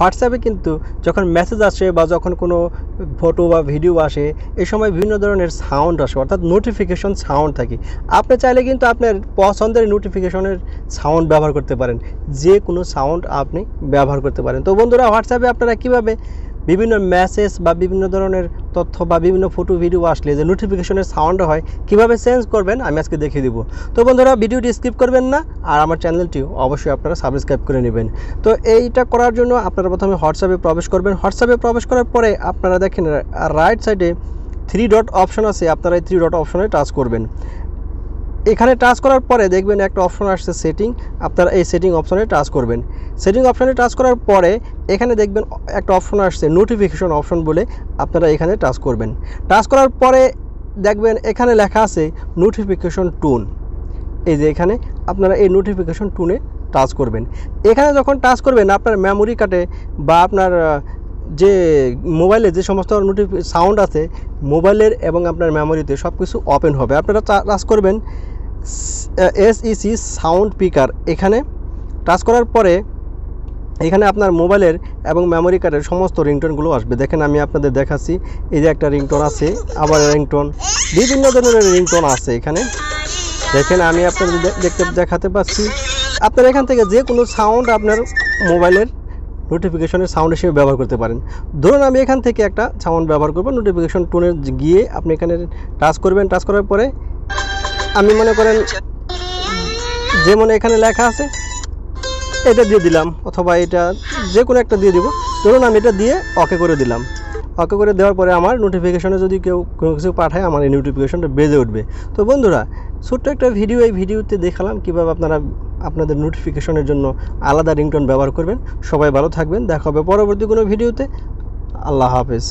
হোয়াটসঅ্যাপে কিন্তু যখন মেসেজ আসে বা যখন কোনো ফটো বা ভিডিও আসে এই সময় বিভিন্ন ধরনের সাউন্ড আসে, অর্থাৎ নোটিফিকেশন সাউন্ড থাকে। আপনি চাইলে কিন্তু আপনার পছন্দের নোটিফিকেশনের সাউন্ড ব্যবহার করতে পারেন, যে কোনো সাউন্ড আপনি ব্যবহার করতে পারেন। তো বন্ধুরা, হোয়াটসঅ্যাপে আপনারা কীভাবে বিভিন্ন মেসেজ বা বিভিন্ন ধরনের তথ্য বা বিভিন্ন ফটো ভিডিও আসলে যে নোটিফিকেশনের সাউন্ড হয় কীভাবে চেঞ্জ করবেন আমি আজকে দেখিয়ে দিব। তো বন্ধুরা, ভিডিওটি স্কিপ করবেন না, আর আমার চ্যানেলটিও অবশ্যই আপনারা সাবস্ক্রাইব করে নেবেন। তো এইটা করার জন্য আপনারা প্রথমে হোয়াটসঅ্যাপে প্রবেশ করবেন। হোয়াটসঅ্যাপে প্রবেশ করার পরে আপনারা দেখেন রাইট সাইডে 3 ডট অপশন আছে, আপনারা এই 3 ডট অপশনে টাচ করবেন। এখানে টাচ করার পরে দেখবেন একটা অপশন আসছে সেটিং, আপনারা এই সেটিং অপশনে টাচ করবেন। সেটিং অপশনে টাচ করার পরে এখানে দেখবেন একটা অপশন আসছে নোটিফিকেশন অপশন বলে, আপনারা এখানে টাচ করবেন। টাচ করার পরে দেখবেন এখানে লেখা আছে নোটিফিকেশন টোন। এই যে এখানে আপনারা এই নোটিফিকেশন টোনে টাচ করবেন। এখানে যখন টাচ করবেন আপনার মেমোরি কার্ডে বা আপনার যে মোবাইলে যে সমস্ত সাউন্ড আছে মোবাইলের এবং আপনার মেমোরিতে সব কিছু ওপেন হবে। আপনারা টাচ করবেন SEC সাউন্ড পিকার। এখানে টাচ করার পরে এখানে আপনার মোবাইলের এবং মেমোরি কার্ডের সমস্ত রিংটোনগুলো আসবে। দেখেন আমি আপনাদের দেখাচ্ছি, এই যে একটা রিংটোন আছে, আবার রিংটোন, বিভিন্ন ধরনের রিংটোন আছে এখানে। দেখেন আমি আপনাদের দেখাতে পাচ্ছি। আপনারা এখান থেকে যে কোনো সাউন্ড আপনার মোবাইলের নোটিফিকেশনের সাউন্ড হিসেবে ব্যবহার করতে পারেন। ধরুন আমি এখান থেকে একটা সাউন্ড ব্যবহার করব, নোটিফিকেশন টোনে গিয়ে আপনি এখানে টাচ করবেন। টাচ করার পরে আমি মনে করেন যেমন এখানে লেখা আছে এটা দিয়ে দিলাম, অথবা এটা যে কোনো একটা দিয়ে দিব। ধরুন আমি এটা দিয়ে ওকে করে দিলাম। ওকে করে দেওয়ার পরে আমার নোটিফিকেশনে যদি কেউ কোনো কিছু পাঠায় আমার এই নোটিফিকেশনটা বেজে উঠবে। তো বন্ধুরা, ছোট্ট একটা ভিডিও, এই ভিডিওতে দেখালাম কীভাবে আপনারা আপনাদের নোটিফিকেশনের জন্য আলাদা রিংটোন ব্যবহার করবেন। সবাই ভালো থাকবেন, দেখা হবে পরবর্তী কোনো ভিডিওতে। আল্লাহ হাফেজ।